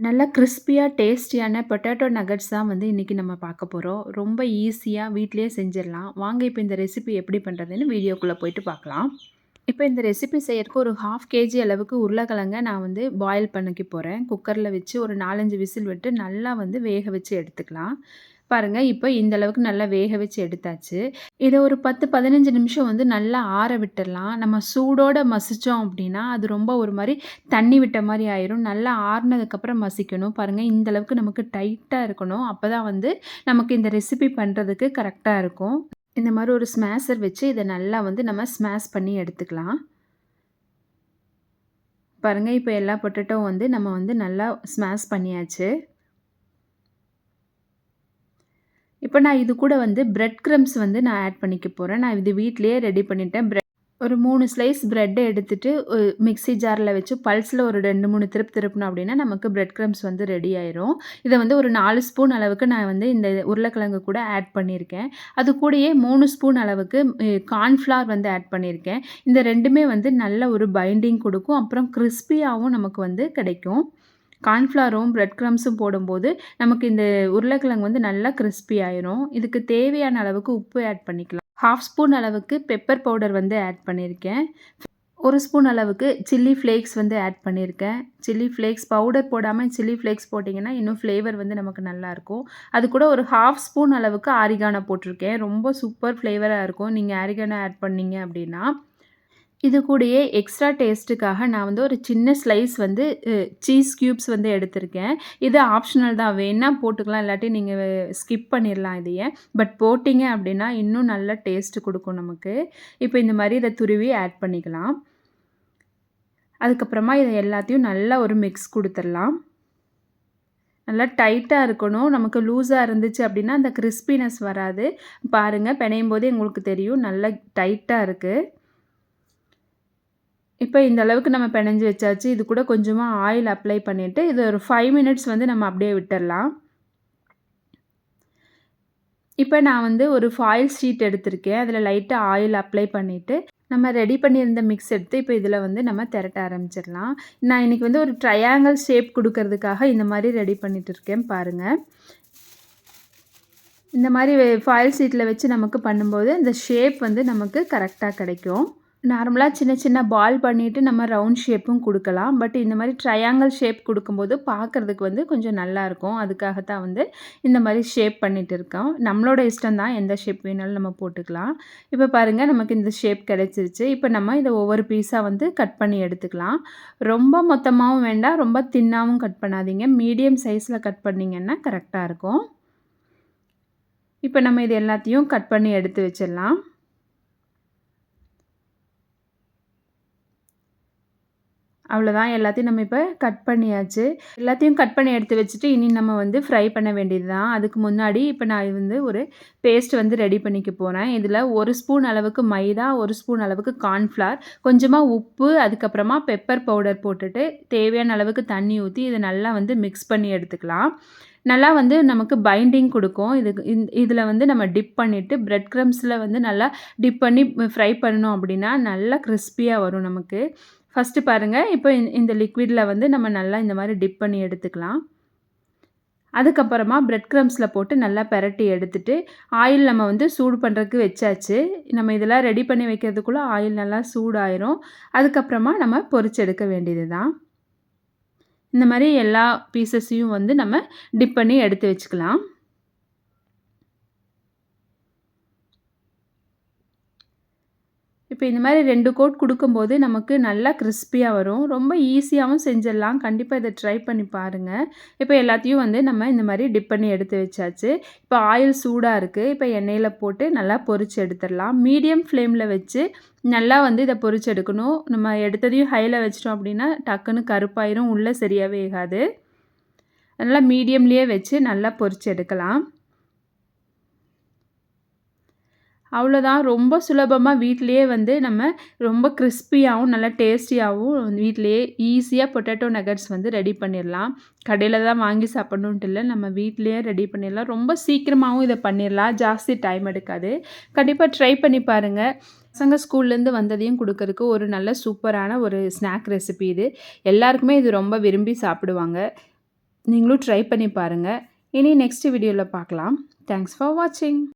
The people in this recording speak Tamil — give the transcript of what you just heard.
நல்லா கிரிஸ்பியா, டேஸ்டியான பொட்டேட்டோ நகட்ஸ் தான் வந்து இன்னைக்கு நம்ம பார்க்க போறோம். ரொம்ப ஈஸியா வீட்லயே செஞ்சிரலாம். வாங்க இப்ப இந்த ரெசிபி எப்படி பண்றதுன்னு வீடியோக்குள்ள போயிட்டு பார்க்கலாம். இப்ப இந்த ரெசிபி செய்யறதுக்கு ஒரு 1/2 கேஜி அளவுக்கு உருளைக்கிழங்க நான் வந்து பாயில் பண்ணிக்க போறேன். குக்கர்ல வச்சு ஒரு 4, 5 விசில் விட்டு நல்லா வந்து வேக வச்சு எடுத்துக்கலாம். பாருங்க, இப்ப இந்த அளவுக்கு நல்லா வேக வச்சு எடுத்தாச்சு. இத ஒரு 10, 15 நிமிஷம் வந்து நல்லா ஆற விட்டுறலாம். நம்ம சூடோட மசிச்சோம் அப்படின்னா, அது ரொம்ப ஒரு மாரி தண்ணி விட்ட மாரி ஆயிரும். நல்லா ஆறுனதுக்கப்புறம் மசிக்கணும். பாருங்க, இந்த அளவுக்கு நமக்கு டைட்டா இருக்கணும். அப்பதான் வந்து நமக்கு இந்த ரெசிபி பண்றதுக்கு கரெக்ட்டா இருக்கும். இந்த மாரி ஒரு ஸ்மேஷர் வச்சு இத நல்லா வந்து நம்ம ஸ்மாஷ் பண்ணி எடுத்துக்கலாம். பாருங்க, இப்ப எல்லா பொட்டேட்டோவும் வந்து நம்ம வந்து நல்லா ஸ்மாஷ் பண்ணியாச்சு. இப்ப நான் இது கூட வந்து பிரெட் கிரம்ப்ஸ் வந்து நான் ஆட் பண்ணிக்க போறேன். நான் இது வீட்லயே ரெடி பண்ணிட்டேன். ஒரு 3 ஸ்லைஸ் பிரெட்ட எடுத்துட்டு மிக்ஸி ஜார்ல வச்சு பல்ஸ்ல ஒரு 2, 3 திருப்புனோம் அப்படின்னா, நமக்கு பிரெட் கிரம்ப்ஸ் வந்து ரெடி ஆயிரும். இத வந்து ஒரு 4 ஸ்பூன் அளவுக்கு நான் வந்து இந்த உருளைக்கிழங்கு கூட ஆட் பண்ணியிருக்கேன். அது கூடயே 3 ஸ்பூன் அளவுக்கு கார்ன்ஃப்ளவர் வந்து ஆட் பண்ணியிருக்கேன். இந்த 2மே வந்து நல்ல ஒரு பைண்டிங் குடுக்கும். அப்புறம் கிரிஸ்பியாவும் நமக்கு வந்து கிடைக்கும். கார்ன்ஃப்ளவரும், பிரெட் கிரம்ப்ஸும் போடும்போது, நமக்கு இந்த உருளைக்கிழங்கு வந்து நல்லா கிரிஸ்பி ஆயிரும். இதுக்கு தேவையான அளவுக்கு உப்பு ஆட் பண்ணிக்கலாம். 1/2 ஸ்பூன் அளவுக்கு பெப்பர் பவுடர் வந்து ஆட் பண்ணியிருக்கேன். 1 ஸ்பூன் அளவுக்கு சில்லி ஃப்ளேக்ஸ் வந்து ஆட் பண்ணியிருக்கேன். சில்லி ஃப்ளேக்ஸ் பவுடர் போடாம சில்லி ஃப்ளேக்ஸ் போட்டிங்கன்னா, இன்னும் ஃப்ளேவர் வந்து நமக்கு நல்லாயிருக்கும். அது கூட ஒரு 1/2 ஸ்பூன் அளவுக்கு ஆரிகானோ போட்டிருக்கேன். ரொம்ப சூப்பர் ஃப்ளேவரா இருக்கும். நீங்க ஆரிகானோ ஆட் பண்ணீங்க அப்படின்னா. இது கூடயே எக்ஸ்ட்ரா டேஸ்ட்டுக்காக நான் வந்து ஒரு சின்ன ஸ்லைஸ் வந்து சீஸ் க்யூப்ஸ் வந்து எடுத்திருக்கேன். இது ஆப்ஷனல் தான். வேணா போட்டுக்கலாம். இல்லாட்டி நீங்க ஸ்கிப் பண்ணிரலாம் இதைய. பட் போட்டீங்க அப்படின்னா, இன்னும் நல்ல டேஸ்ட் குடுக்கும் நமக்கு. இப்ப இந்த மாரி இத துருவி ஆட் பண்ணிக்கலாம். அதுக்கப்புறமா இத எல்லாத்தையும் நல்லா ஒரு மிக்ஸ் குடுத்துறலாம். நல்லா டைட்டா இருக்கணும். நமக்கு லூஸா இருந்துச்சு அப்படின்னா, அந்த கிரிஸ்பினஸ் வராது. பாருங்க, பெனையும் போதே உங்களுக்கு தெரியும். நல்லா டைட்டா இருக்கு. இப்ப இந்த அளவுக்கு நம்ம பெனஞ்சு வச்சாச்சு. இது கூட கொஞ்சமா ஆயில் அப்ளை பண்ணிட்டு, இது ஒரு 5 மினிட்ஸ் வந்து நம்ம அப்படியே விட்டுறலாம். இப்ப நான் வந்து ஒரு ஃபாயில் ஷீட் எடுத்திருக்கேன். அதில லைட்டா ஆயில் அப்ளை பண்ணிட்டு, நம்ம ரெடி பண்ணியிருந்த மிக்ஸ் எடுத்து இப்ப இதில வந்து நம்ம திரட்ட ஆரம்பிச்சிடலாம். நான் இன்னைக்கு வந்து ஒரு ட்ரையாங்கிள் ஷேப் குடுக்கறதுக்காக இந்த மாரி ரெடி பண்ணிட்டு இருக்கேன் பாருங்க. இந்த மாரி ஃபாயில் ஷீட்ல வச்சு நமக்கு பண்ணும்போது, இந்த ஷேப் வந்து நமக்கு கரெக்ட்டா கிடைக்கும். நார்மலா சின்ன சின்ன பால் பண்ணிட்டு நம்ம ரவுண்ட் ஷேப்பும் குடுக்கலாம். பட் இந்த மாரி ட்ரையாங்கிள் ஷேப் குடுக்கும்போது பார்க்கறதுக்கு வந்து கொஞ்சம் நல்லாயிருக்கும். அதுக்காக தான் வந்து இந்த மாரி ஷேப் பண்ணிட்டு இருக்கோம். நம்மளோட இஷ்டம் தான். எந்த ஷேப் வேணாலும் நம்ம போட்டுக்கலாம். இப்ப பாருங்க, நமக்கு இந்த ஷேப் கிடைச்சிருச்சு. இப்ப நம்ம இத ஒவ்வொரு பீஸா வந்து கட் பண்ணி எடுத்துக்கலாம். ரொம்ப மொத்தமாவும் வேண்டாம், ரொம்ப தின்னாவும் கட் பண்ணாதீங்க. மீடியம் சைஸ்ல கட் பண்ணீங்கன்னா கரெக்ட்டா இருக்கும். இப்ப நம்ம இது எல்லாத்தையும் கட் பண்ணி எடுத்து வச்சிடலாம். அவ்வளோதான், எல்லாத்தையும் நம்ம இப்ப கட் பண்ணியாச்சு. எல்லாத்தையும் கட் பண்ணி எடுத்து வச்சுட்டு, இனி நம்ம வந்து ஃப்ரை பண்ண வேண்டியது தான். அதுக்கு முன்னாடி இப்ப நான் வந்து ஒரு பேஸ்ட் வந்து ரெடி பண்ணிக்க போறேன். இதில 1 ஸ்பூன் அளவுக்கு மைதா, 1 ஸ்பூன் அளவுக்கு கார்ன்ஃப்ளவர், கொஞ்சமா உப்பு, அதுக்கப்புறமா பெப்பர் பவுடர் போட்டுட்டு, தேவையான அளவுக்கு தண்ணி ஊத்தி, இத நல்லா வந்து மிக்ஸ் பண்ணி எடுத்துக்கலாம். நல்லா வந்து நமக்கு பைண்டிங் குடுக்கும். இதில வந்து நம்ம டிப் பண்ணிட்டு, பிரெட் கிரம்ப்ஸ்ல வந்து நல்லா டிப் பண்ணி ஃப்ரை பண்ணோம் அப்படின்னா, நல்லா கிரிஸ்பியா வரும் நமக்கு. ஃபர்ஸ்ட்டு பாருங்க, இப்போ இந்த லிக்விட்ல வந்து நம்ம நல்லா இந்த மாரி டிப் பண்ணி எடுத்துக்கலாம். அதுக்கப்புறமா பிரெட் கிரம்ப்ஸ்ல போட்டு நல்லா பெரட்டி எடுத்துட்டு, ஆயில் நம்ம வந்து சூடு பண்றதுக்கு வச்சாச்சு. நம்ம இதெல்லாம் ரெடி பண்ணி வைக்கிறதுக்குள்ள ஆயில் நல்லா சூடாயிரும். அதுக்கப்புறமா நம்ம பொரிச்சு எடுக்க வேண்டியது தான். இந்த மாரி எல்லா பீஸஸையும் வந்து நம்ம டிப் பண்ணி எடுத்து வச்சுக்கலாம். இப்ப இந்த மாரி 2 கோட் குடுக்கும்போது நமக்கு நல்லா கிரிஸ்பியா வரும். ரொம்ப ஈஸியாவும் செஞ்சிடலாம். கண்டிப்பா இத ட்ரை பண்ணி பாருங்க. இப்ப எல்லாத்தையும் வந்து நம்ம இந்த மாரி டிப் பண்ணி எடுத்து வச்சாச்சு. இப்ப ஆயில் சூடா இருக்கு. இப்ப எண்ணெயில போட்டு நல்லா பொரிச்சு எடுத்துறலாம். மீடியம் ஃப்ளேம்ல வச்சு நல்லா வந்து இத பொரிச்சு எடுக்கணும். நம்ம எடுத்ததையும் ஹைல வச்சுட்டோம் அப்படின்னா, டக்குன்னு கருப்பாயிரும். உள்ள சரியா வேகாது. அதனால மீடியம்லயே வச்சு நல்லா பொரிச்சு எடுக்கலாம். அவ்வளோதான். ரொம்ப சுலபமா வீட்லயே வந்து நம்ம ரொம்ப கிரிஸ்பியாவும், நல்லா டேஸ்டியாவும் வீட்லயே ஈஸியா பொட்டேட்டோ நகட்ஸ் வந்து ரெடி பண்ணிரலாம். கடையில தான் வாங்கி சாப்பிடணுன்ட்டு இல்ல. நம்ம வீட்லயே ரெடி பண்ணிரலாம். ரொம்ப சீக்கிரமாவும் இத பண்ணிரலாம். ஜாஸ்தி டைம் எடுக்காது. கண்டிப்பா ட்ரை பண்ணி பாருங்க. பசங்க ஸ்கூல்லேருந்து வந்ததையும் குடுக்கறதுக்கு ஒரு நல்ல சூப்பரான ஒரு ஸ்நாக் ரெசிபி இது. எல்லாருக்குமே இது ரொம்ப விரும்பி சாப்பிடுவாங்க. நீங்களும் ட்ரை பண்ணி பாருங்கள். இனி நெக்ஸ்ட் வீடியோவில் பார்க்கலாம். தேங்க்ஸ் ஃபார் வாட்சிங்.